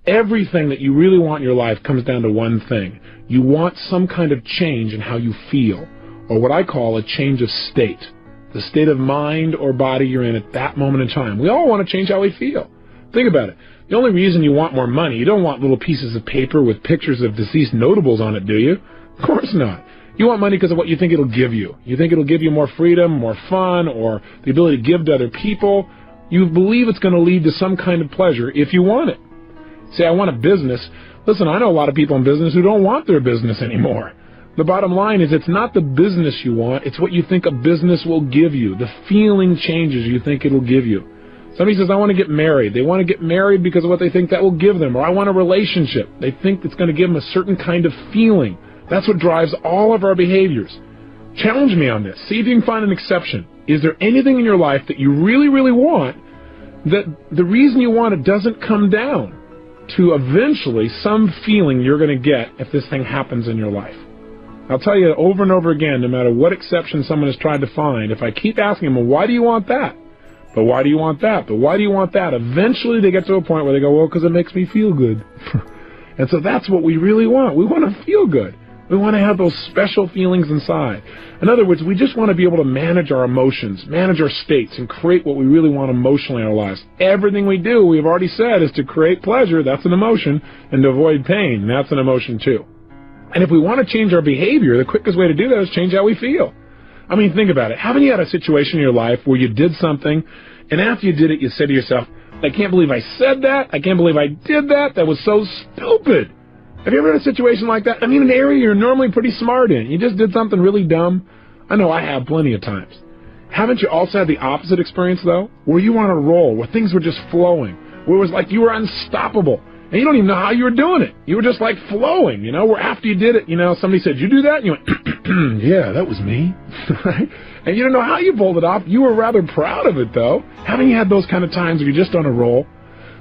Everything that you really want in your life comes down to one thing. You want some kind of change in how you feel, or what I call a change of state. The state of mind or body you're in at that moment in time. We all want to change how we feel. Think about it. The only reason you want more money, you don't want little pieces of paper with pictures of deceased notables on it, do you? Of course not. You want money because of what you think it'll give you. You think it'll give you more freedom, more fun, or the ability to give to other people. You believe it's going to lead to some kind of pleasure if you want it. Say, I want a business. Listen, I know a lot of people in business who don't want their business anymore. The bottom line is it's not the business you want, it's what you think a business will give you, the feeling changes you think it'll give you. Somebody says, I want to get married. They want to get married because of what they think that will give them. Or I want a relationship. They think it's going to give them a certain kind of feeling. That's what drives all of our behaviors. Challenge me on this. See if you can find an exception. Is there anything in your life that you really, really want that the reason you want it doesn't come down to eventually some feeling you're going to get if this thing happens in your life? I'll tell you over and over again, no matter what exception someone has tried to find, if I keep asking them, well, why do you want that? But why do you want that? But why do you want that? Eventually they get to a point where they go, well, because it makes me feel good. And so that's what we really want. We want to feel good. We want to have those special feelings inside. In other words, we just want to be able to manage our emotions, manage our states, and create what we really want emotionally in our lives. Everything we do, we've already said, is to create pleasure. That's an emotion. And to avoid pain. That's an emotion too. And if we want to change our behavior, the quickest way to do that is change how we feel. I mean, think about it. Haven't you had a situation in your life where you did something, and after you did it, you said to yourself, I can't believe I said that. I can't believe I did that. That was so stupid. Have you ever had a situation like that? I mean, an area you're normally pretty smart in. You just did something really dumb. I know I have plenty of times. Haven't you also had the opposite experience, though? Where you were on a roll, where things were just flowing, where it was like you were unstoppable. And you don't even know how you were doing it. You were just like flowing, you know, where after you did it, you know, somebody said, you do that? And you went, yeah, that was me. Right? And you don't know how you pulled it off. You were rather proud of it, though. Haven't you had those kind of times where you're just on a roll?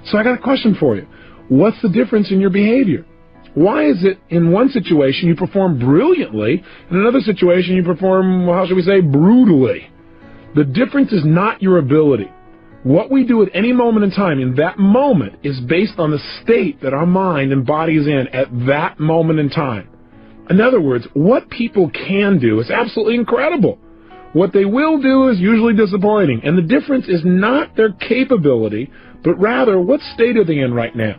So I got a question for you. What's the difference in your behavior? Why is it in one situation you perform brilliantly, in another situation you perform, well, how should we say, brutally? The difference is not your ability. What we do at any moment in time, in that moment, is based on the state that our mind and body is in at that moment in time. In other words, what people can do is absolutely incredible. What they will do is usually disappointing. And the difference is not their capability, but rather what state are they in right now.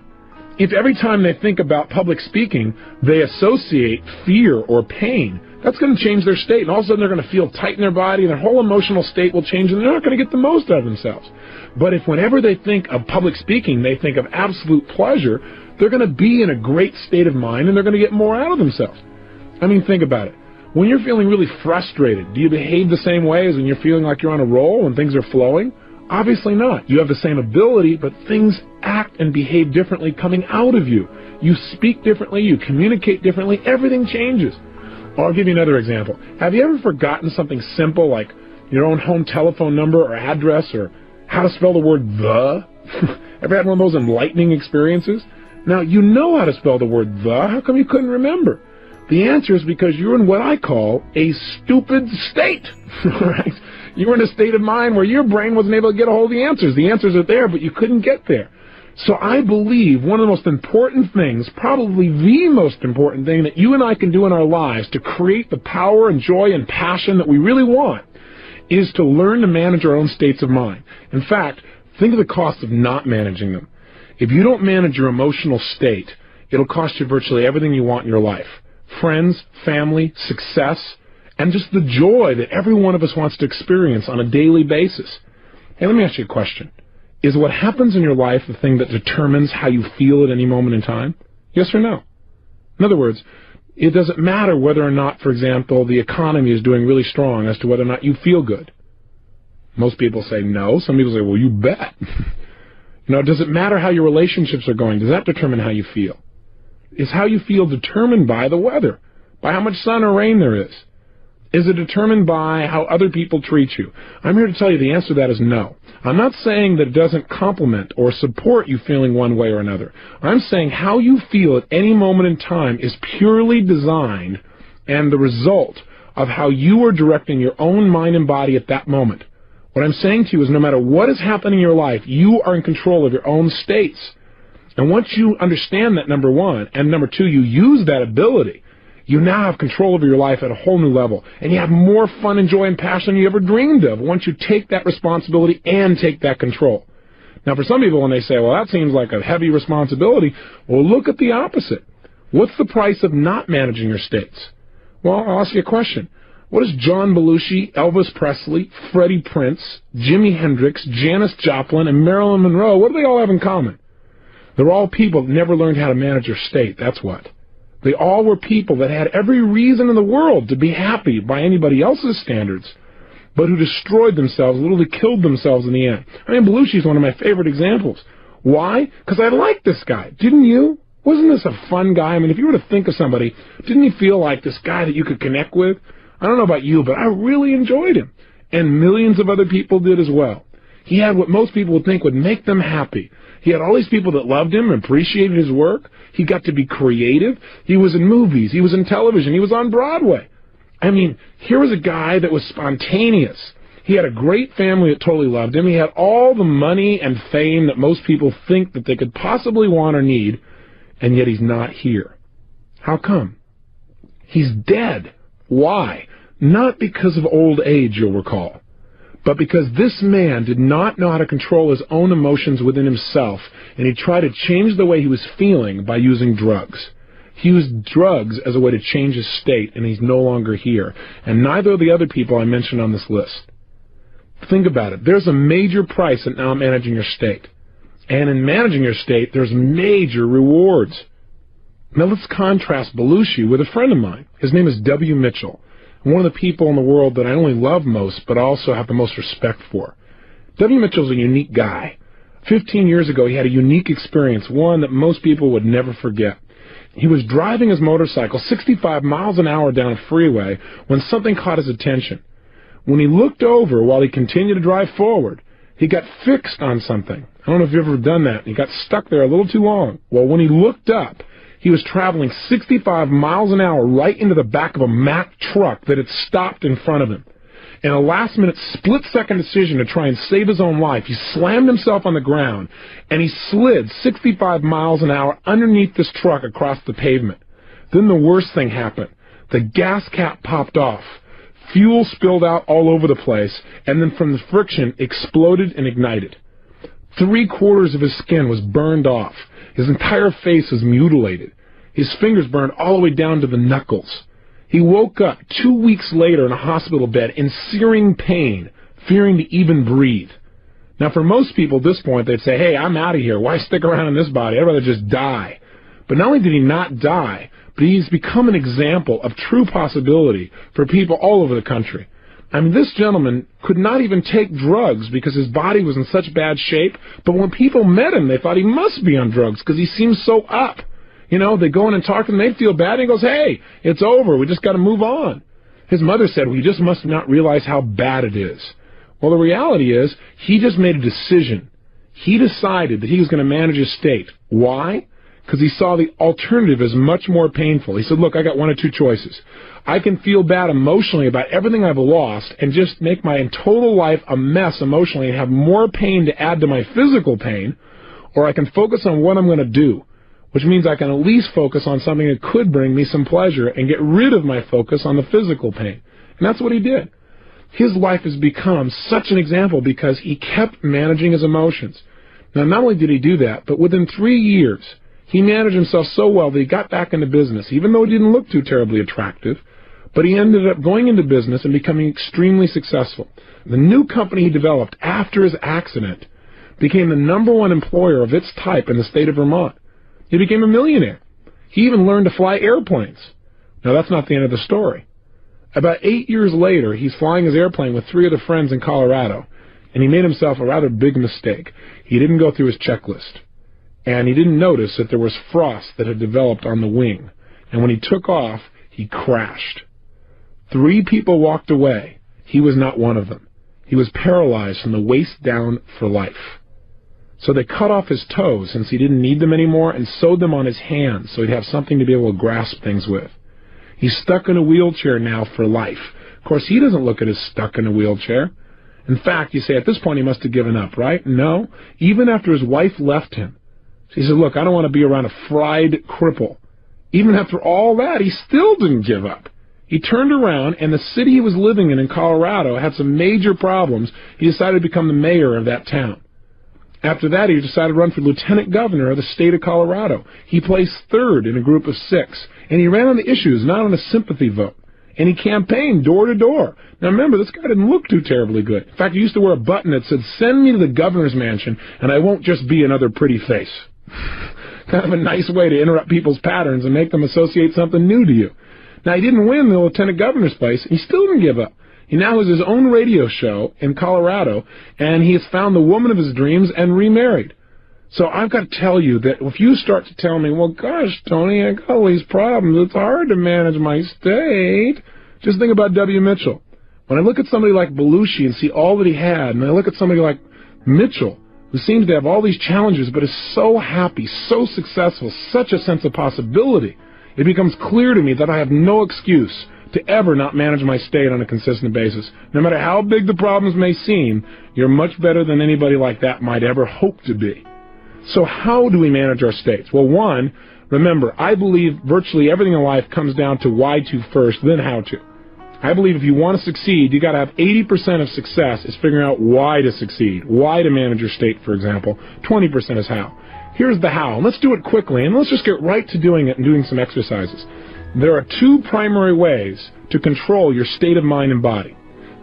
If every time they think about public speaking, they associate fear or pain, that's going to change their state. And all of a sudden they're going to feel tight in their body, and their whole emotional state will change, and they're not going to get the most out of themselves. But if whenever they think of public speaking, they think of absolute pleasure, they're going to be in a great state of mind, and they're going to get more out of themselves. I mean, think about it. When you're feeling really frustrated, do you behave the same way as when you're feeling like you're on a roll and things are flowing? Obviously not. You have the same ability, but things act and behave differently coming out of you. You speak differently, you communicate differently, everything changes. I'll give you another example. Have you ever forgotten something simple like your own home telephone number or address or how to spell the word the? Ever had one of those enlightening experiences? Now, you know how to spell the word the. How come you couldn't remember? The answer is because you're in what I call a stupid state. Right? You were in a state of mind where your brain wasn't able to get a hold of the answers. The answers are there, but you couldn't get there. So I believe one of the most important things, probably the most important thing that you and I can do in our lives to create the power and joy and passion that we really want is to learn to manage our own states of mind. In fact, think of the cost of not managing them. If you don't manage your emotional state, it'll cost you virtually everything you want in your life. Friends, family, success, and just the joy that every one of us wants to experience on a daily basis. Hey, let me ask you a question. Is what happens in your life the thing that determines how you feel at any moment in time? Yes or no? In other words, it doesn't matter whether or not, for example, the economy is doing really strong as to whether or not you feel good. Most people say no. Some people say, well, you bet. Does it matter how your relationships are going? Does that determine how you feel? Is how you feel determined by the weather, by how much sun or rain there is? Is it determined by how other people treat you? I'm here to tell you the answer to that is no. I'm not saying that it doesn't complement or support you feeling one way or another. I'm saying how you feel at any moment in time is purely designed and the result of how you are directing your own mind and body at that moment. What I'm saying to you is no matter what is happening in your life, you are in control of your own states. And once you understand that, number one, and number two, you use that ability, you now have control over your life at a whole new level. And you have more fun and joy and passion than you ever dreamed of once you take that responsibility and take that control. Now, for some people, when they say, well, that seems like a heavy responsibility, well, look at the opposite. What's the price of not managing your states? Well, I'll ask you a question. What does John Belushi, Elvis Presley, Freddie Prince, Jimi Hendrix, Janis Joplin, and Marilyn Monroe, what do they all have in common? They're all people that never learned how to manage their state, that's what. They all were people that had every reason in the world to be happy by anybody else's standards, but who destroyed themselves, literally killed themselves in the end. I mean, Belushi's one of my favorite examples. Why? Because I like this guy. Didn't you? Wasn't this a fun guy? I mean, if you were to think of somebody, didn't you feel like this guy that you could connect with? I don't know about you, but I really enjoyed him. And millions of other people did as well. He had what most people would think would make them happy. He had all these people that loved him, appreciated his work. He got to be creative. He was in movies. He was in television. He was on Broadway. I mean, here was a guy that was spontaneous. He had a great family that totally loved him. He had all the money and fame that most people think that they could possibly want or need, and yet he's not here. How come? He's dead. Why? Not because of old age, you'll recall, but because this man did not know how to control his own emotions within himself, and he tried to change the way he was feeling by using drugs. He used drugs as a way to change his state, and he's no longer here. And neither of the other people I mentioned on this list. Think about it. There's a major price in now managing your state. And in managing your state, there's major rewards. Now let's contrast Belushi with a friend of mine. His name is W. Mitchell. One of the people in the world that I only love most, but also have the most respect for. W. Mitchell's a unique guy. 15 years ago, he had a unique experience, one that most people would never forget. He was driving his motorcycle 65 miles an hour down a freeway when something caught his attention. When he looked over while he continued to drive forward, he got fixed on something. I don't know if you've ever done that. He got stuck there a little too long. Well, when he looked up, he was traveling 65 miles an hour right into the back of a Mack truck that had stopped in front of him. In a last-minute, split-second decision to try and save his own life, he slammed himself on the ground, and he slid 65 miles an hour underneath this truck across the pavement. Then the worst thing happened. The gas cap popped off. Fuel spilled out all over the place, and then from the friction, exploded and ignited. 3/4 of his skin was burned off. His entire face was mutilated. His fingers burned all the way down to the knuckles. He woke up 2 weeks later in a hospital bed in searing pain, fearing to even breathe. Now, for most people at this point, they'd say, hey, I'm out of here. Why stick around in this body? I'd rather just die. But not only did he not die, but he's become an example of true possibility for people all over the country. I mean, this gentleman could not even take drugs because his body was in such bad shape, but when people met him, they thought he must be on drugs because he seems so up. You know, they go in and talk to him, they feel bad, and he goes, hey, it's over, we just got to move on. His mother said, well, you just must not realize how bad it is. Well, the reality is, he just made a decision. He decided that he was going to manage his state. Why? Because he saw the alternative as much more painful. He said, look, I got one of two choices. I can feel bad emotionally about everything I've lost and just make my total life a mess emotionally and have more pain to add to my physical pain, or I can focus on what I'm going to do, which means I can at least focus on something that could bring me some pleasure and get rid of my focus on the physical pain. And that's what he did. His life has become such an example because he kept managing his emotions. Now, not only did he do that, but within 3 years, he managed himself so well that he got back into business, even though he didn't look too terribly attractive. But he ended up going into business and becoming extremely successful. The new company he developed after his accident became the #1 employer of its type in the state of Vermont. He became a millionaire. He even learned to fly airplanes. Now, that's not the end of the story. About 8 years later, he's flying his airplane with 3 other friends in Colorado, and he made himself a rather big mistake. He didn't go through his checklist, and he didn't notice that there was frost that had developed on the wing. And when he took off, he crashed. 3 people walked away. He was not one of them. He was paralyzed from the waist down for life. So they cut off his toes since he didn't need them anymore and sewed them on his hands so he'd have something to be able to grasp things with. He's stuck in a wheelchair now for life. Of course, he doesn't look at as stuck in a wheelchair. In fact, you say at this point he must have given up, right? No. Even after his wife left him, So he said, look, I don't want to be around a fried cripple. Even after all that, he still didn't give up. He turned around, and the city he was living in Colorado had some major problems. He decided to become the mayor of that town. After that, he decided to run for lieutenant governor of the state of Colorado. He placed third in a group of 6, and he ran on the issues, not on a sympathy vote. And he campaigned door to door. Now remember, this guy didn't look too terribly good. In fact, he used to wear a button that said, "Send me to the governor's mansion, and I won't just be another pretty face." Kind of a nice way to interrupt people's patterns and make them associate something new to you. Now, he didn't win the lieutenant governor's place. He still didn't give up. He now has his own radio show in Colorado, and he has found the woman of his dreams and remarried. So I've got to tell you that if you start to tell me, well, gosh, Tony, I got all these problems, it's hard to manage my state, just think about W. Mitchell. When I look at somebody like Belushi and see all that he had, and I look at somebody like Mitchell, who seems to have all these challenges but is so happy, so successful, such a sense of possibility, it becomes clear to me that I have no excuse to ever not manage my state on a consistent basis. No matter how big the problems may seem, you're much better than anybody like that might ever hope to be. So how do we manage our states? Well, one, remember, I believe virtually everything in life comes down to why to first, then how to. I believe if you want to succeed, you got to have 80% of success is figuring out why to succeed, why to manage your state, for example. 20% is how. Here's the how. Let's do it quickly, and let's just get right to doing it and doing some exercises. There are 2 primary ways to control your state of mind and body.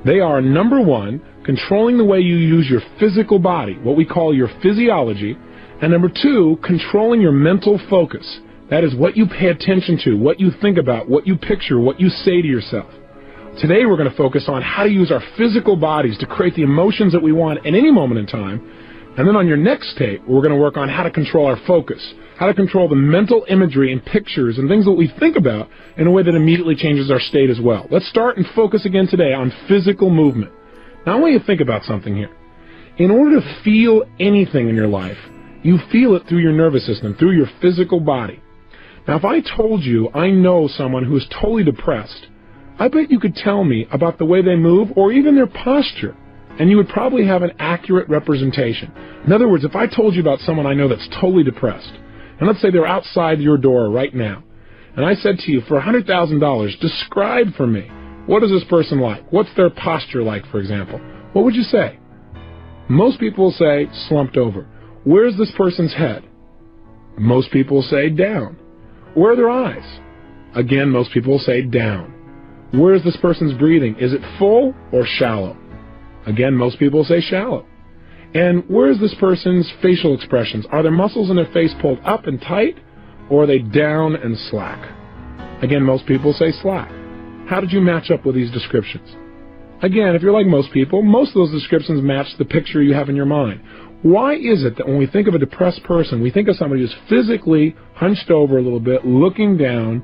They are, number 1, controlling the way you use your physical body, what we call your physiology, and number 2, controlling your mental focus. That is what you pay attention to, what you think about, what you picture, what you say to yourself. Today we're going to focus on how to use our physical bodies to create the emotions that we want at any moment in time. And then on your next tape, we're going to work on how to control our focus, how to control the mental imagery and pictures and things that we think about in a way that immediately changes our state as well. Let's start and focus again today on physical movement. Now I want you to think about something here. In order to feel anything in your life, you feel it through your nervous system, through your physical body. Now if I told you I know someone who is totally depressed, I bet you could tell me about the way they move or even their posture, and you would probably have an accurate representation. In other words, if I told you about someone I know that's totally depressed, and let's say they're outside your door right now, and I said to you, for $100,000, describe for me, what is this person like? What's their posture like, for example? What would you say? Most people will say, slumped over. Where's this person's head? Most people will say, down. Where are their eyes? Again, most people will say, down. Where is this person's breathing? Is it full or shallow? Again, most people say shallow. And where is this person's facial expressions? Are their muscles in their face pulled up and tight, or are they down and slack? Again, most people say slack. How did you match up with these descriptions? Again, if you're like most people, most of those descriptions match the picture you have in your mind. Why is it that when we think of a depressed person, we think of somebody who's physically hunched over a little bit, looking down,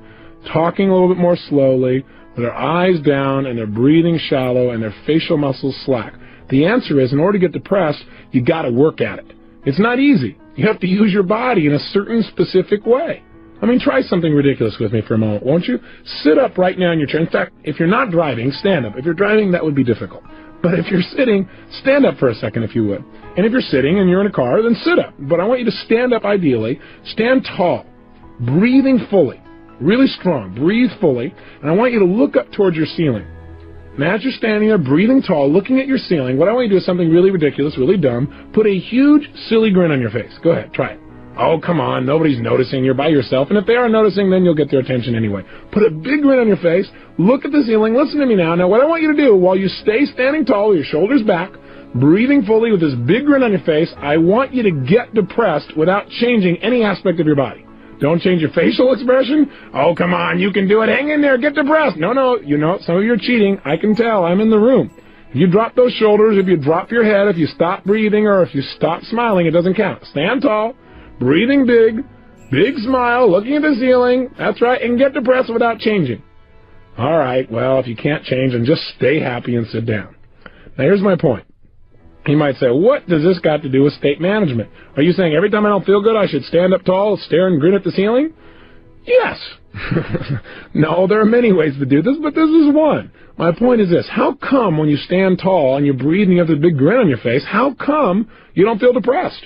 talking a little bit more slowly, with their eyes down and their breathing shallow and their facial muscles slack? The answer is, in order to get depressed, you got to work at it. It's not easy. You have to use your body in a certain specific way. I mean, try something ridiculous with me for a moment, won't you? Sit up right now in your chair. In fact, if you're not driving, stand up. If you're driving, that would be difficult. But if you're sitting, stand up for a second if you would. And if you're sitting and you're in a car, then sit up. But I want you to stand up ideally. Stand tall, breathing fully. Really strong. Breathe fully. And I want you to look up towards your ceiling. And as you're standing there, breathing tall, looking at your ceiling, what I want you to do is something really ridiculous, really dumb. Put a huge, silly grin on your face. Go ahead. Try it. Oh, come on. Nobody's noticing. You're by yourself. And if they are noticing, then you'll get their attention anyway. Put a big grin on your face. Look at the ceiling. Listen to me now. Now, what I want you to do, while you stay standing tall with your shoulders back, breathing fully with this big grin on your face, I want you to get depressed without changing any aspect of your body. Don't change your facial expression. Oh, come on, you can do it. Hang in there. Get depressed. No, you know, some of you are cheating. I can tell. I'm in the room. If you drop those shoulders, if you drop your head, if you stop breathing, or if you stop smiling, it doesn't count. Stand tall, breathing big smile, looking at the ceiling. That's right, and get depressed without changing. All right, well, if you can't change, then just stay happy and sit down. Now, here's my point. You might say, what does this got to do with state management? Are you saying every time I don't feel good, I should stand up tall, stare and grin at the ceiling? Yes. No, there are many ways to do this, but this is one. My point is this. How come when you stand tall and you breathe and you have this big grin on your face, how come you don't feel depressed?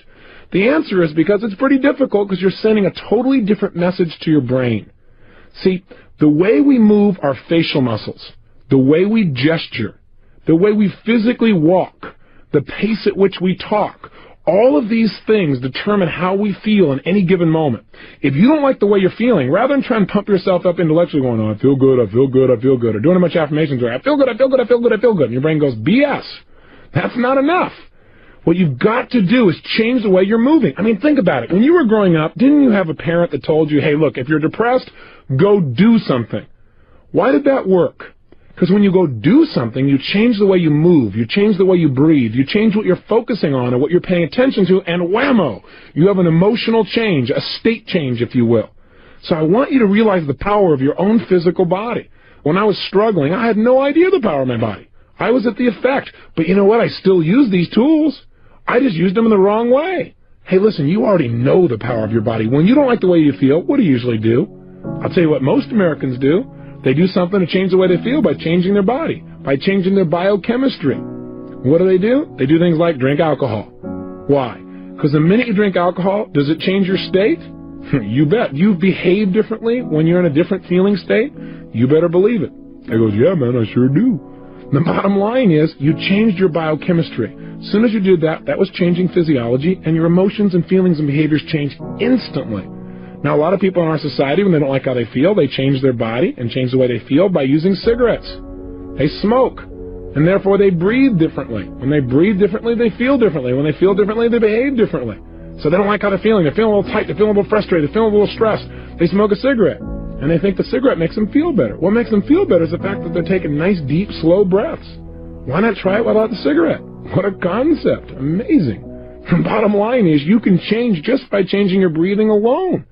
The answer is because it's pretty difficult because you're sending a totally different message to your brain. See, the way we move our facial muscles, the way we gesture, the way we physically walk, the pace at which we talk, all of these things determine how we feel in any given moment. If you don't like the way you're feeling, rather than trying to pump yourself up intellectually going, oh, I feel good, I feel good, I feel good, or doing a bunch of affirmations where I feel good, I feel good, I feel good, I feel good, and your brain goes, BS. That's not enough. What you've got to do is change the way you're moving. I mean, think about it. When you were growing up, didn't you have a parent that told you, hey, look, if you're depressed, go do something? Why did that work? Because when you go do something, you change the way you move, you change the way you breathe, you change what you're focusing on and what you're paying attention to, and whammo, you have an emotional change, a state change, if you will. So I want you to realize the power of your own physical body. When I was struggling, I had no idea the power of my body. I was at the effect. But you know what? I still use these tools. I just used them in the wrong way. Hey, listen, you already know the power of your body. When you don't like the way you feel, what do you usually do? I'll tell you what most Americans do. They do something to change the way they feel by changing their body, by changing their biochemistry. What do? They do things like drink alcohol. Why? Because the minute you drink alcohol, does it change your state? You bet. You behave differently when you're in a different feeling state. You better believe it. I goes, yeah, man, I sure do. The bottom line is you changed your biochemistry. As soon as you did that, that was changing physiology, and your emotions and feelings and behaviors changed instantly. Now, a lot of people in our society, when they don't like how they feel, they change their body and change the way they feel by using cigarettes. They smoke, and therefore they breathe differently. When they breathe differently, they feel differently. When they feel differently, they behave differently. So they don't like how they're feeling. They're feeling a little tight. They're feeling a little frustrated. They're feeling a little stressed. They smoke a cigarette, and they think the cigarette makes them feel better. What makes them feel better is the fact that they're taking nice, deep, slow breaths. Why not try it without the cigarette? What a concept. Amazing. The bottom line is you can change just by changing your breathing alone.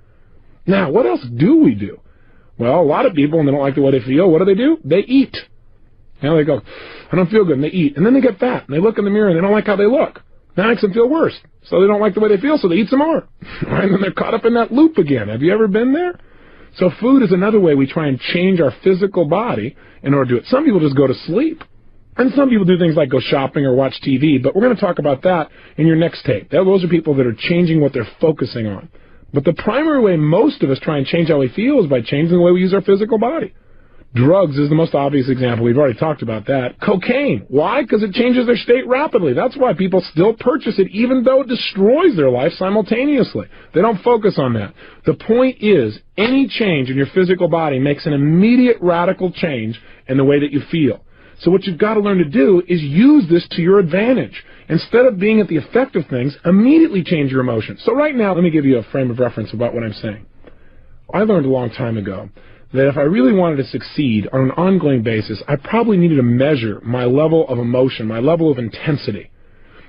Now, what else do we do? Well, a lot of people, when they don't like the way they feel, what do? They eat. They go, I don't feel good, and they eat. And then they get fat, and they look in the mirror, and they don't like how they look. That makes them feel worse. So they don't like the way they feel, so they eat some more. Right? And then they're caught up in that loop again. Have you ever been there? So food is another way we try and change our physical body in order to do it. Some people just go to sleep. And some people do things like go shopping or watch TV, but we're going to talk about that in your next tape. Those are people that are changing what they're focusing on. But the primary way most of us try and change how we feel is by changing the way we use our physical body. Drugs is the most obvious example. We've already talked about that. Cocaine. Why? Because it changes their state rapidly. That's why people still purchase it, even though it destroys their life simultaneously. They don't focus on that. The point is, any change in your physical body makes an immediate radical change in the way that you feel. So what you've got to learn to do is use this to your advantage. Instead of being at the effect of things, immediately change your emotions. So right now, let me give you a frame of reference about what I'm saying. I learned a long time ago that if I really wanted to succeed on an ongoing basis, I probably needed to measure my level of emotion, my level of intensity.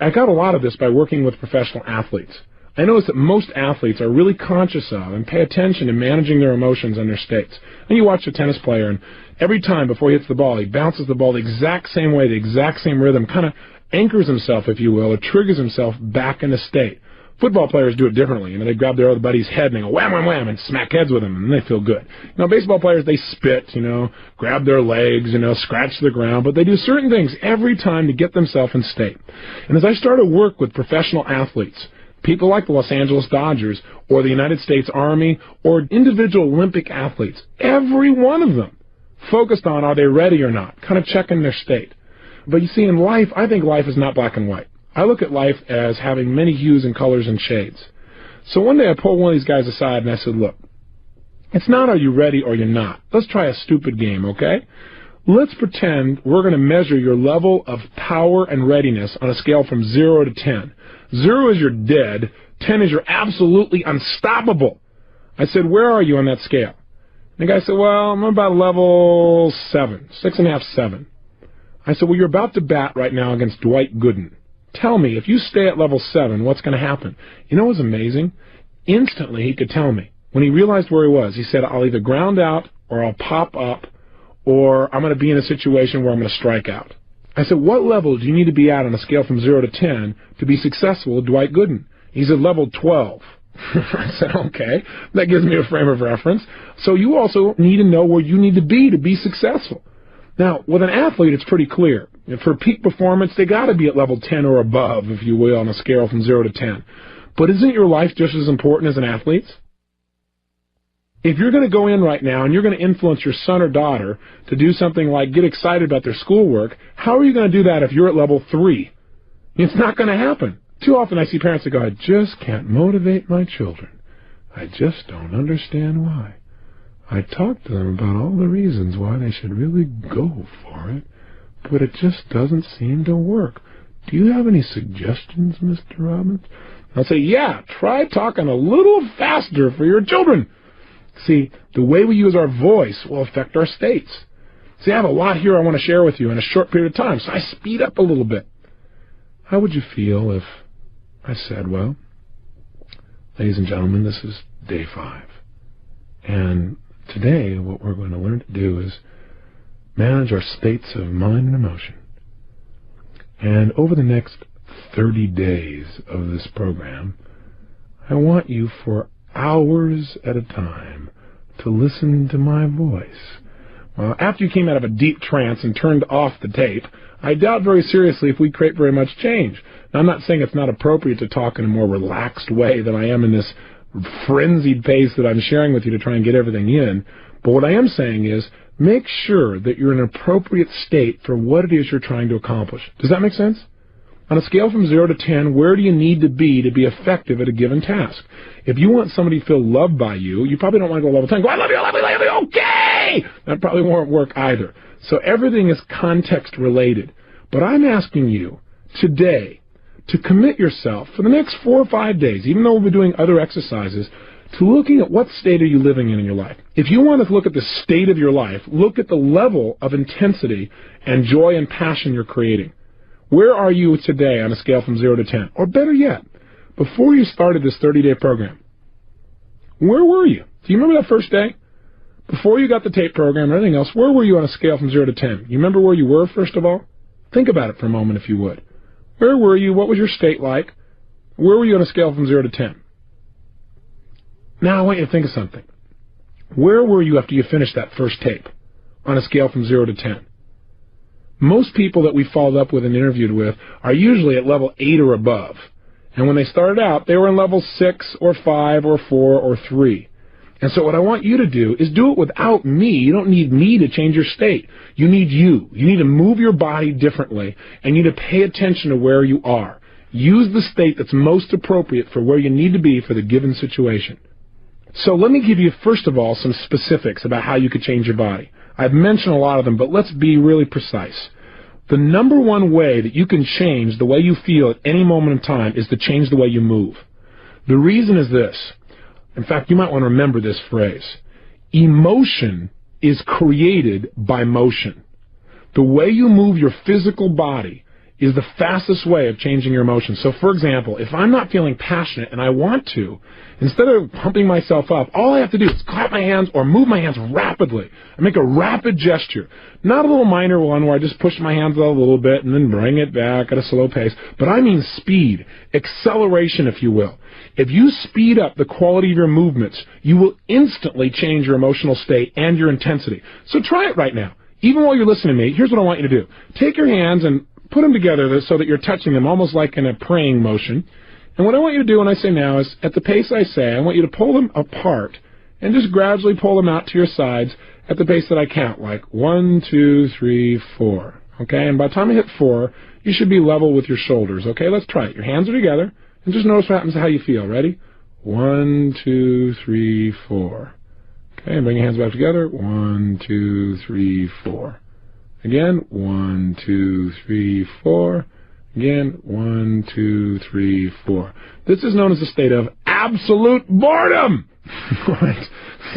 I got a lot of this by working with professional athletes. I noticed that most athletes are really conscious of and pay attention to managing their emotions and their states. And you watch a tennis player, and every time before he hits the ball, he bounces the ball the exact same way, the exact same rhythm, kind of anchors himself, if you will, or triggers himself back in a state. Football players do it differently. They grab their other buddy's head and they go wham, wham, wham, and smack heads with him, and they feel good. Baseball players, they spit, grab their legs, scratch the ground, but they do certain things every time to get themselves in state. And as I started to work with professional athletes, people like the Los Angeles Dodgers or the United States Army or individual Olympic athletes, every one of them focused on are they ready or not, kind of checking their state. But you see, in life, I think life is not black and white. I look at life as having many hues and colors and shades. So one day I pulled one of these guys aside and I said, look, it's not are you ready or you're not. Let's try a stupid game, okay? Let's pretend we're going to measure your level of power and readiness on a scale from 0 to 10. 0 is you're dead. 10 is you're absolutely unstoppable. I said, where are you on that scale? And the guy said, well, I'm about level 7, 6.5, 7. I said, well, you're about to bat right now against Dwight Gooden. Tell me, if you stay at level 7, what's going to happen? You know what was amazing? Instantly, he could tell me. When he realized where he was, he said, I'll either ground out or I'll pop up or I'm going to be in a situation where I'm going to strike out. I said, what level do you need to be at on a scale from 0 to 10 to be successful with Dwight Gooden? He said, level 12. I said, okay, that gives me a frame of reference. So you also need to know where you need to be successful. Now, with an athlete, it's pretty clear. For peak performance, they got to be at level 10 or above, if you will, on a scale from 0 to 10. But isn't your life just as important as an athlete's? If you're going to go in right now and you're going to influence your son or daughter to do something like get excited about their schoolwork, how are you going to do that if you're at level 3? It's not going to happen. Too often I see parents that go, I just can't motivate my children. I just don't understand why. I talk to them about all the reasons why they should really go for it, but it just doesn't seem to work. Do you have any suggestions, Mr. Robbins? I'll say, yeah, try talking a little faster for your children. See, the way we use our voice will affect our states. See, I have a lot here I want to share with you in a short period of time, so I speed up a little bit. How would you feel if I said, well, ladies and gentlemen, this is day 5. And today what we're going to learn to do is manage our states of mind and emotion. And over the next 30 days of this program, I want you for hours at a time to listen to my voice. Well, after you came out of a deep trance and turned off the tape, I doubt very seriously if we create very much change. Now, I'm not saying it's not appropriate to talk in a more relaxed way than I am in this frenzied pace that I'm sharing with you to try and get everything in, but what I am saying is make sure that you're in an appropriate state for what it is you're trying to accomplish. Does that make sense? On a scale from 0 to 10, where do you need to be effective at a given task? If you want somebody to feel loved by you, you probably don't want to go level 10. Go, I love you, I love you, I love you, okay! That probably won't work either. So everything is context related. But I'm asking you today to commit yourself for the next 4 or 5 days, even though we'll be doing other exercises, to looking at what state are you living in your life. If you want to look at the state of your life, look at the level of intensity and joy and passion you're creating. Where are you today on a scale from 0 to 10? Or better yet, before you started this 30-day program, where were you? Do you remember that first day? Before you got the tape program or anything else, where were you on a scale from 0 to 10? You remember where you were, first of all? Think about it for a moment, if you would. Where were you? What was your state like? Where were you on a scale from 0 to 10? Now I want you to think of something. Where were you after you finished that first tape on a scale from 0 to 10? Most people that we followed up with and interviewed with are usually at level 8 or above. And when they started out, they were in level 6 or 5 or 4 or 3. And so what I want you to do is do it without me. You don't need me to change your state. You need you. You need to move your body differently, and you need to pay attention to where you are. Use the state that's most appropriate for where you need to be for the given situation. So let me give you, first of all, some specifics about how you could change your body. I've mentioned a lot of them, but let's be really precise. The number one way that you can change the way you feel at any moment in time is to change the way you move. The reason is this. In fact, you might want to remember this phrase. Emotion is created by motion. The way you move your physical body is the fastest way of changing your emotions. So, for example, if I'm not feeling passionate and I want to, instead of pumping myself up, all I have to do is clap my hands or move my hands rapidly and make a rapid gesture. Not a little minor one where I just push my hands out a little bit and then bring it back at a slow pace, but I mean speed, acceleration, if you will. If you speed up the quality of your movements, you will instantly change your emotional state and your intensity. So try it right now. Even while you're listening to me, here's what I want you to do. Take your hands and put them together so that you're touching them almost like in a praying motion. And what I want you to do when I say now is, at the pace I say, I want you to pull them apart and just gradually pull them out to your sides at the pace that I count, like 1, 2, 3, 4. Okay? And by the time I hit 4, you should be level with your shoulders. Okay? Let's try it. Your hands are together, and just notice what happens to how you feel. Ready? 1, 2, 3, 4. Okay, and bring your hands back together. 1, 2, 3, 4. Again, 1, 2, 3, 4. Again, 1, 2, 3, 4. This is known as a state of absolute boredom. Right?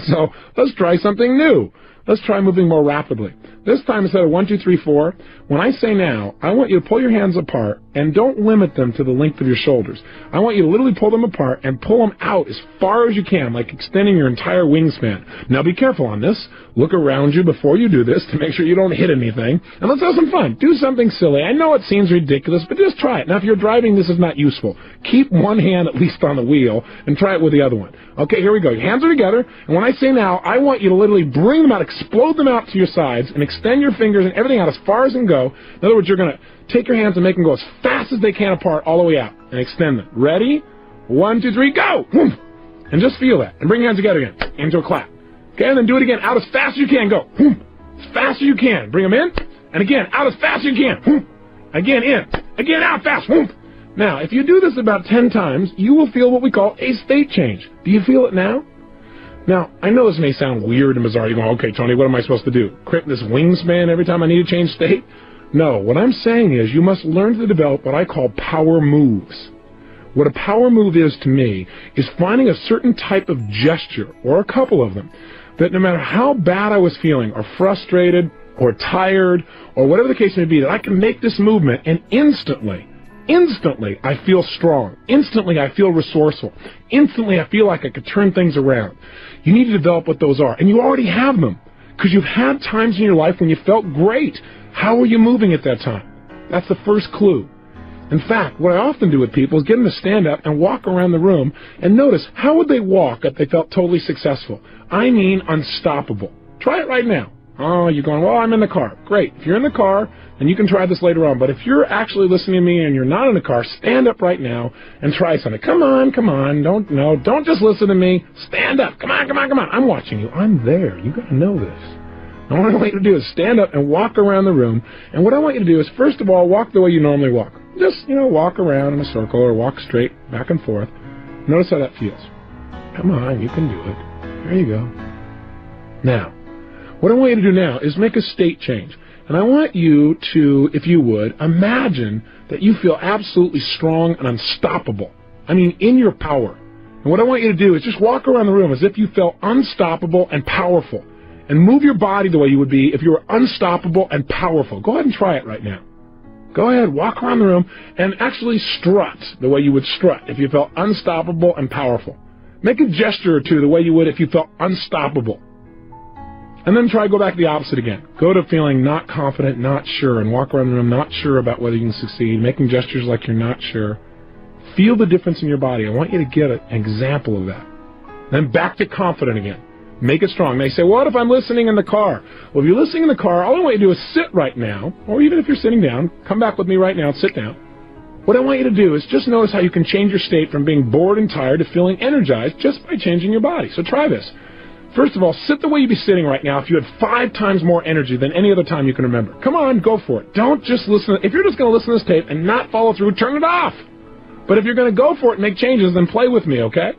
So let's try something new. Let's try moving more rapidly. This time, instead of 1, 2, 3, 4, when I say now, I want you to pull your hands apart and don't limit them to the length of your shoulders. I want you to literally pull them apart and pull them out as far as you can, like extending your entire wingspan. Now be careful on this. Look around you before you do this to make sure you don't hit anything. And let's have some fun. Do something silly. I know it seems ridiculous, but just try it. Now if you're driving, this is not useful. Keep one hand at least on the wheel and try it with the other one. Okay, here we go. Your hands are together, and when I say now, I want you to literally bring them out, explode them out to your sides, and extend your fingers and everything out as far as it can go. In other words, you're going to take your hands and make them go as fast as they can apart all the way out, and extend them. Ready? 1, 2, 3, go! Whoom. And just feel that. And bring your hands together again. Into a clap. Okay, and then do it again. Out as fast as you can. Go. Whoom. As fast as you can. Bring them in. And again, out as fast as you can. Whoom. Again, in. Again, out fast. Whoom. Now, if you do this about 10 times, you will feel what we call a state change. Do you feel it now? Now, I know this may sound weird and bizarre. You're going, okay, Tony, what am I supposed to do? Create this wingspan every time I need to change state? No, what I'm saying is you must learn to develop what I call power moves. What a power move is to me is finding a certain type of gesture, or a couple of them, that no matter how bad I was feeling, or frustrated, or tired, or whatever the case may be, that I can make this movement and instantly I feel strong. Instantly I feel resourceful. Instantly I feel like I could turn things around. You need to develop what those are. And you already have them, because you've had times in your life when you felt great. How were you moving at that time? That's the first clue. In fact, what I often do with people is get them to stand up and walk around the room and notice how would they walk if they felt totally successful. I mean unstoppable. Try it right now. Oh, you're going, well, I'm in the car. Great. If you're in the car, then you can try this later on. But if you're actually listening to me and you're not in the car, stand up right now and try something. Come on. Don't just listen to me. Stand up. Come on. I'm watching you. I'm there. You got to know this. And what I want you to do is stand up and walk around the room. And what I want you to do is, first of all, walk the way you normally walk. Just, walk around in a circle or walk straight back and forth. Notice how that feels. Come on, you can do it. There you go. Now, what I want you to do now is make a state change. And I want you to, if you would, imagine that you feel absolutely strong and unstoppable. I mean, in your power. And what I want you to do is just walk around the room as if you felt unstoppable and powerful. And move your body the way you would be if you were unstoppable and powerful. Go ahead and try it right now. Go ahead, walk around the room and actually strut the way you would strut if you felt unstoppable and powerful. Make a gesture or two the way you would if you felt unstoppable. And then try to go back to the opposite again. Go to feeling not confident, not sure, and walk around the room not sure about whether you can succeed, making gestures like you're not sure. Feel the difference in your body. I want you to get an example of that. Then back to confident again. Make it strong. They say, what if I'm listening in the car? Well, if you're listening in the car, all I want you to do is sit right now, or even if you're sitting down, come back with me right now and sit down. What I want you to do is just notice how you can change your state from being bored and tired to feeling energized just by changing your body. So try this. First of all, sit the way you'd be sitting right now if you had 5 times more energy than any other time you can remember. Come on, go for it. Don't just listen. If you're just going to listen to this tape and not follow through, turn it off. But if you're going to go for it and make changes, then play with me, okay?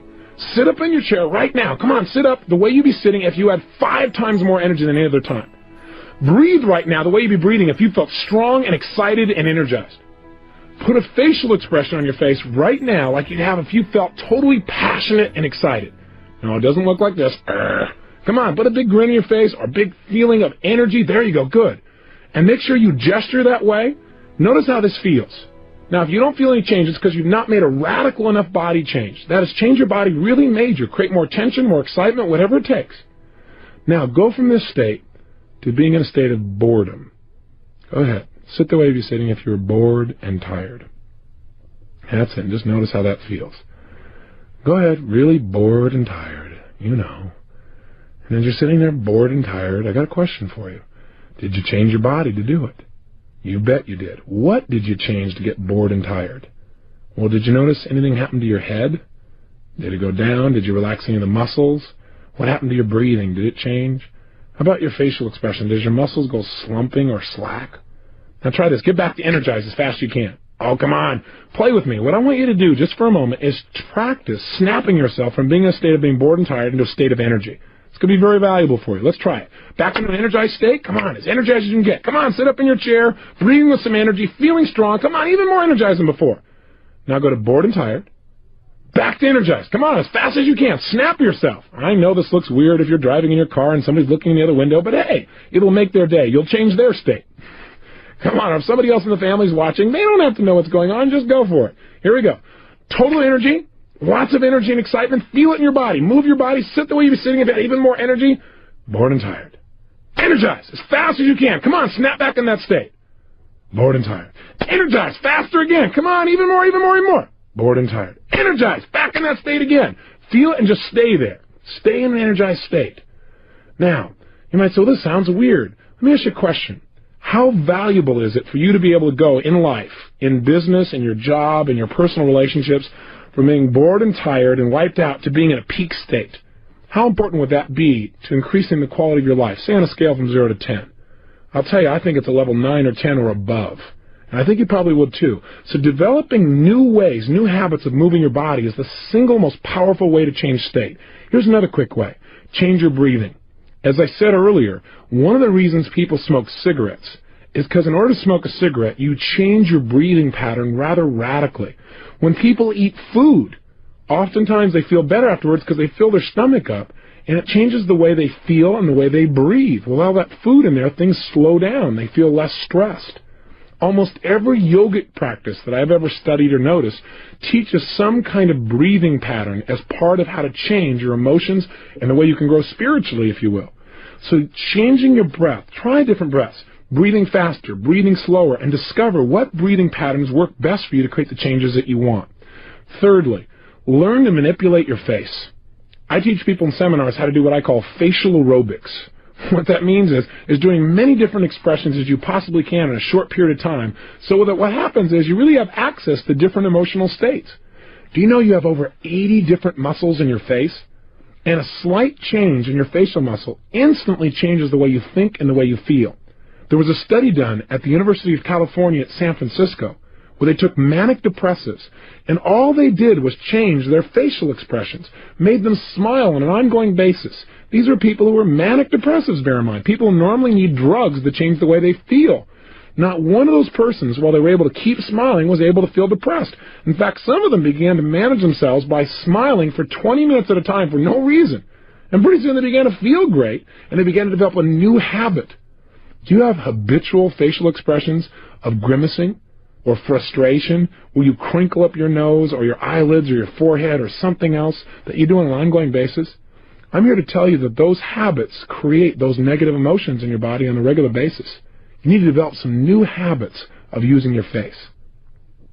Sit up in your chair right now. Come on, sit up the way you'd be sitting if you had 5 times more energy than any other time. Breathe right now the way you'd be breathing if you felt strong and excited and energized. Put a facial expression on your face right now like you'd have if you felt totally passionate and excited. No, it doesn't look like this. Come on, put a big grin on your face or a big feeling of energy. There you go, good. And make sure you gesture that way. Notice how this feels. Now, if you don't feel any change, it's because you've not made a radical enough body change. That is, change your body really major. Create more tension, more excitement, whatever it takes. Now, go from this state to being in a state of boredom. Go ahead. Sit the way you'd be sitting if you were bored and tired. That's it. Just notice how that feels. Go ahead. Really bored and tired. And as you're sitting there bored and tired, I got a question for you. Did you change your body to do it? You bet you did. What did you change to get bored and tired? Well, did you notice anything happen to your head? Did it go down? Did you relax any of the muscles? What happened to your breathing? Did it change? How about your facial expression? Does your muscles go slumping or slack? Now try this. Get back to energize as fast as you can. Oh, come on. Play with me. What I want you to do just for a moment is practice snapping yourself from being in a state of being bored and tired into a state of energy. It's going to be very valuable for you. Let's try it. Back into an energized state. Come on, as energized as you can get. Come on, sit up in your chair, breathing with some energy, feeling strong. Come on, even more energized than before. Now go to bored and tired. Back to energized. Come on, as fast as you can. Snap yourself. I know this looks weird if you're driving in your car and somebody's looking in the other window, but hey, it'll make their day. You'll change their state. Come on, if somebody else in the family's watching, they don't have to know what's going on. Just go for it. Here we go. Total energy. Lots of energy and excitement. Feel it in your body. Move your body. Sit the way you'd be sitting if you had even more energy. Bored and tired. Energize as fast as you can. Come on, snap back in that state. Bored and tired. Energize faster again. Come on, even more. Bored and tired. Energize back in that state again. Feel it and just stay there. Stay in an energized state. Now, you might say, well, this sounds weird. Let me ask you a question. How valuable is it for you to be able to go in life, in business, in your job, in your personal relationships, from being bored and tired and wiped out to being in a peak state. How important would that be to increasing the quality of your life, say on a scale from 0 to 10? I'll tell you, I think it's a level 9 or 10 or above. And I think you probably would too. So developing new ways, new habits of moving your body is the single most powerful way to change state. Here's another quick way. Change your breathing. As I said earlier, one of the reasons people smoke cigarettes is because in order to smoke a cigarette, you change your breathing pattern rather radically. When people eat food, oftentimes they feel better afterwards because they fill their stomach up, and it changes the way they feel and the way they breathe. With all that food in there, things slow down. They feel less stressed. Almost every yogic practice that I've ever studied or noticed teaches some kind of breathing pattern as part of how to change your emotions and the way you can grow spiritually, if you will. So changing your breath, try different breaths, breathing faster, breathing slower, and discover what breathing patterns work best for you to create the changes that you want. Thirdly, learn to manipulate your face. I teach people in seminars how to do what I call facial aerobics. What that means is doing many different expressions as you possibly can in a short period of time, so that what happens is you really have access to different emotional states. Do you know you have over 80 different muscles in your face? And a slight change in your facial muscle instantly changes the way you think and the way you feel. There was a study done at the University of California at San Francisco where they took manic depressives, and all they did was change their facial expressions, made them smile on an ongoing basis. These are people who were manic depressives, bear in mind. People who normally need drugs to change the way they feel. Not one of those persons, while they were able to keep smiling, was able to feel depressed. In fact, some of them began to manage themselves by smiling for 20 minutes at a time for no reason. And pretty soon they began to feel great, and they began to develop a new habit. Do you have habitual facial expressions of grimacing or frustration, where you crinkle up your nose or your eyelids or your forehead or something else that you do on an ongoing basis? I'm here to tell you that those habits create those negative emotions in your body on a regular basis. You need to develop some new habits of using your face.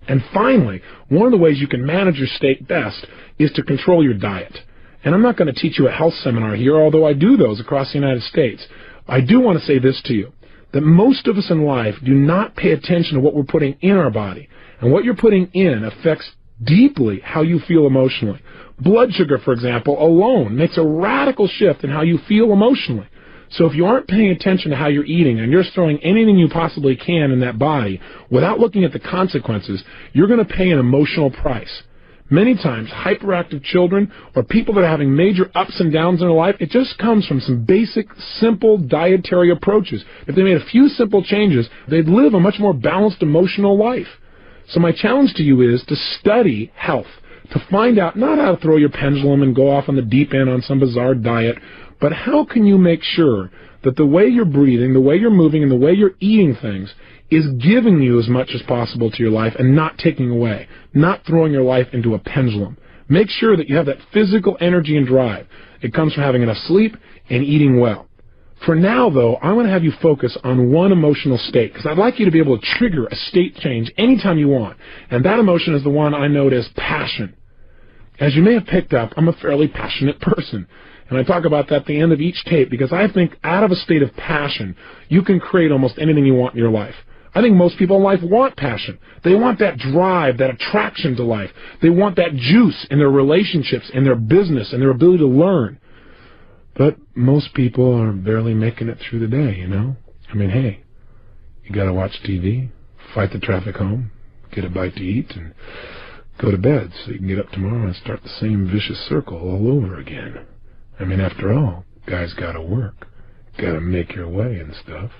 And finally, one of the ways you can manage your state best is to control your diet. And I'm not going to teach you a health seminar here, although I do those across the United States. I do want to say this to you, that most of us in life do not pay attention to what we're putting in our body. And what you're putting in affects deeply how you feel emotionally. Blood sugar, for example, alone makes a radical shift in how you feel emotionally. So if you aren't paying attention to how you're eating and you're throwing anything you possibly can in that body without looking at the consequences, you're going to pay an emotional price. Many times, hyperactive children or people that are having major ups and downs in their life, it just comes from some basic, simple dietary approaches. If they made a few simple changes, they'd live a much more balanced emotional life. So my challenge to you is to study health, to find out not how to throw your pendulum and go off on the deep end on some bizarre diet, but how can you make sure that the way you're breathing, the way you're moving, and the way you're eating things is giving you as much as possible to your life and not taking away, not throwing your life into a pendulum. Make sure that you have that physical energy and drive. It comes from having enough sleep and eating well. For now, though, I want to have you focus on one emotional state, because I'd like you to be able to trigger a state change anytime you want. And that emotion is the one I note as passion. As you may have picked up, I'm a fairly passionate person. And I talk about that at the end of each tape, because I think out of a state of passion, you can create almost anything you want in your life. I think most people in life want passion. They want that drive, that attraction to life. They want that juice in their relationships, in their business, and their ability to learn. But most people are barely making it through the day, you know? I mean, hey, you got to watch TV, fight the traffic home, get a bite to eat, and go to bed so you can get up tomorrow and start the same vicious circle all over again. I mean, after all, guys got to work, got to make your way and stuff.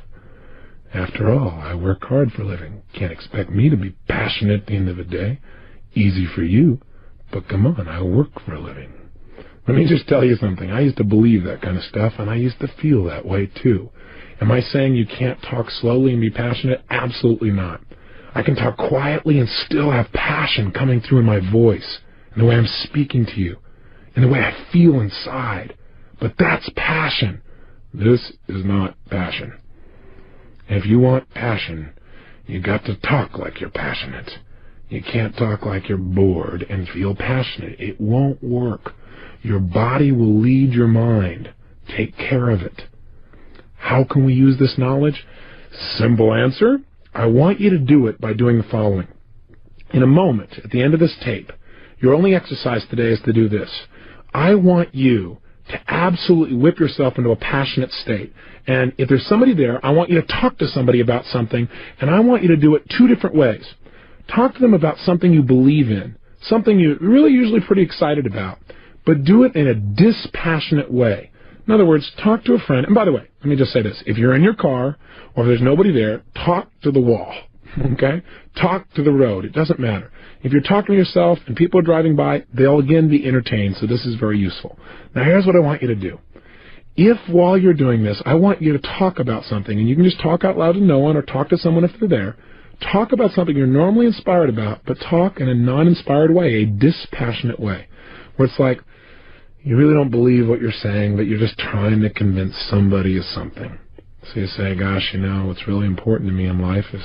After all, I work hard for a living. Can't expect me to be passionate at the end of the day. Easy for you, but come on, I work for a living. Let me just tell you something. I used to believe that kind of stuff, and I used to feel that way too. Am I saying you can't talk slowly and be passionate? Absolutely not. I can talk quietly and still have passion coming through in my voice, in the way I'm speaking to you, in the way I feel inside. But that's passion. This is not passion. If you want passion, you got to talk like you're passionate. You can't talk like you're bored and feel passionate. It won't work. Your body will lead your mind. Take care of it. How can we use this knowledge? Simple answer. I want you to do it by doing the following. In a moment, at the end of this tape, Your only exercise today is to do this. I want you to absolutely whip yourself into a passionate state. And if there's somebody there, I want you to talk to somebody about something, and I want you to do it two different ways. Talk to them about something you believe in, something you're really usually pretty excited about, but do it in a dispassionate way. In other words, talk to a friend. And by the way, let me just say this. If you're in your car or if there's nobody there, talk to the wall, okay? Talk to the road. It doesn't matter. If you're talking to yourself and people are driving by, they'll again be entertained, so this is very useful. Now, here's what I want you to do. If while you're doing this, I want you to talk about something, and you can just talk out loud to no one or talk to someone if they're there, talk about something you're normally inspired about, but talk in a non-inspired way, a dispassionate way, where it's like, you really don't believe what you're saying, but you're just trying to convince somebody of something. So you say, gosh, what's really important to me in life is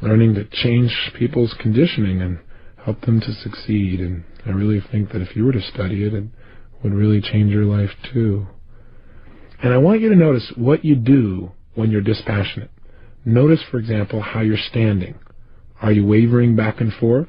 learning to change people's conditioning and help them to succeed. And I really think that if you were to study it, it would really change your life too. And I want you to notice what you do when you're dispassionate. Notice, for example, how you're standing. Are you wavering back and forth?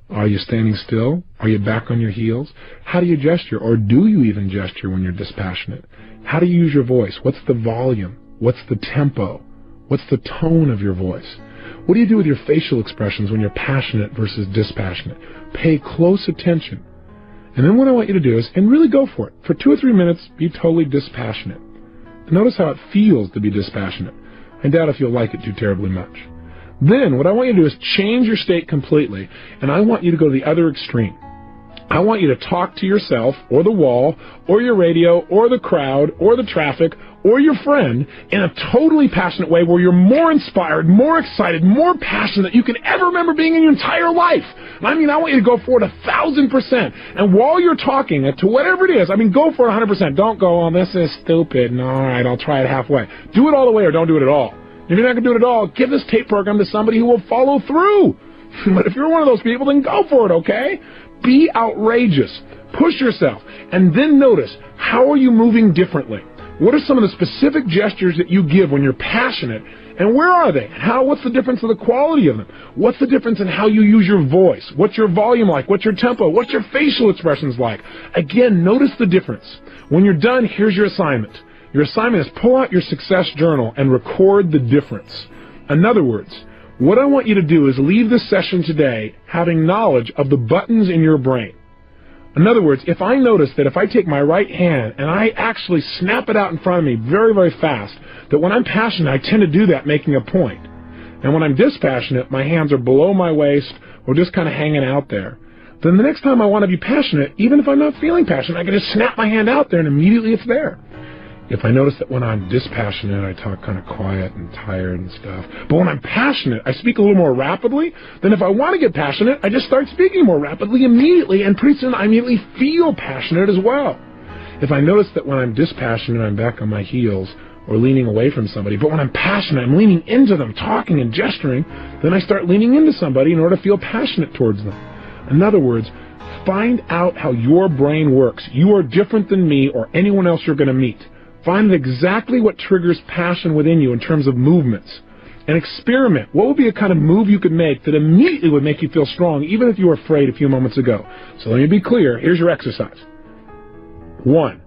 Are you standing still? Are you back on your heels? How do you gesture? Or do you even gesture when you're dispassionate? How do you use your voice? What's the volume? What's the tempo? What's the tone of your voice? What do you do with your facial expressions when you're passionate versus dispassionate? Pay close attention. And then what I want you to do is, and really go for it. For 2 or 3 minutes, be totally dispassionate. And notice how it feels to be dispassionate. I doubt if you'll like it too terribly much. Then what I want you to do is change your state completely, and I want you to go to the other extreme. I want you to talk to yourself, or the wall, or your radio, or the crowd, or the traffic, or your friend in a totally passionate way where you're more inspired, more excited, more passionate than you can ever remember being in your entire life. I want you to go for it 1,000%. And while you're talking to whatever it is, go for it 100%. Don't go, oh, this is stupid. No, all right, I'll try it halfway. Do it all the way or don't do it at all. If you're not going to do it at all, give this tape program to somebody who will follow through. But if you're one of those people, then go for it, okay? Be outrageous. Push yourself. And then notice, how are you moving differently? What are some of the specific gestures that you give when you're passionate? And where are they? What's the difference in the quality of them? What's the difference in how you use your voice? What's your volume like? What's your tempo? What's your facial expressions like? Again, notice the difference. When you're done, here's your assignment. Your assignment is pull out your success journal and record the difference. In other words, what I want you to do is leave this session today having knowledge of the buttons in your brain. In other words, if I notice that if I take my right hand and I actually snap it out in front of me very, very fast, that when I'm passionate, I tend to do that making a point. And when I'm dispassionate, my hands are below my waist or just kind of hanging out there. Then the next time I want to be passionate, even if I'm not feeling passionate, I can just snap my hand out there and immediately it's there. If I notice that when I'm dispassionate, I talk kind of quiet and tired and stuff. But when I'm passionate, I speak a little more rapidly. Then if I want to get passionate, I just start speaking more rapidly immediately, and pretty soon I immediately feel passionate as well. If I notice that when I'm dispassionate, I'm back on my heels or leaning away from somebody, but when I'm passionate, I'm leaning into them, talking and gesturing, then I start leaning into somebody in order to feel passionate towards them. In other words, find out how your brain works. You are different than me or anyone else you're going to meet. Find exactly what triggers passion within you in terms of movements. And experiment. What would be a kind of move you could make that immediately would make you feel strong, even if you were afraid a few moments ago? So let me be clear. Here's your exercise. 1.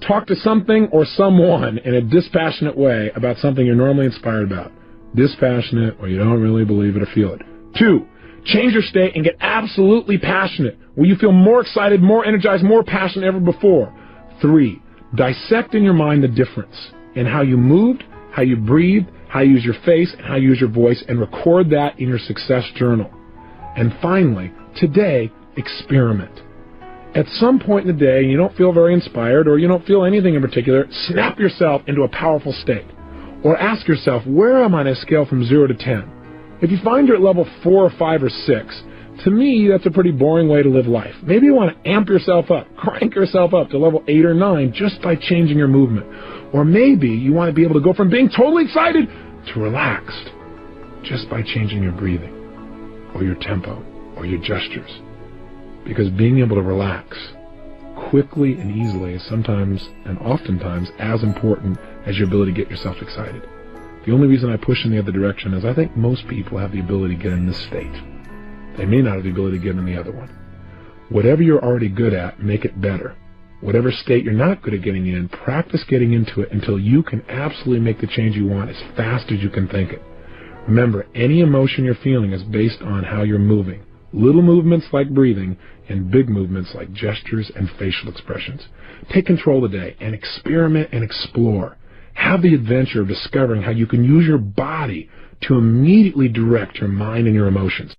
Talk to something or someone in a dispassionate way about something you're normally inspired about. Dispassionate, or you don't really believe it or feel it. 2. Change your state and get absolutely passionate, where you feel more excited, more energized, more passionate than ever before. 3. Dissect in your mind the difference in how you moved, how you breathed, how you use your face, and how you use your voice, and record that in your success journal. And finally, today, experiment. At some point in the day, you don't feel very inspired, or you don't feel anything in particular, snap yourself into a powerful state. Or ask yourself, where am I on a scale from 0 to 10? If you find you're at level 4 or 5 or 6, to me, that's a pretty boring way to live life. Maybe you want to amp yourself up, crank yourself up to level 8 or 9 just by changing your movement. Or maybe you want to be able to go from being totally excited to relaxed just by changing your breathing or your tempo or your gestures. Because being able to relax quickly and easily is sometimes and oftentimes as important as your ability to get yourself excited. The only reason I push in the other direction is I think most people have the ability to get in this state. They may not have the ability to get in the other one. Whatever you're already good at, make it better. Whatever state you're not good at getting in, practice getting into it until you can absolutely make the change you want as fast as you can think it. Remember, any emotion you're feeling is based on how you're moving. Little movements like breathing and big movements like gestures and facial expressions. Take control today and experiment and explore. Have the adventure of discovering how you can use your body to immediately direct your mind and your emotions.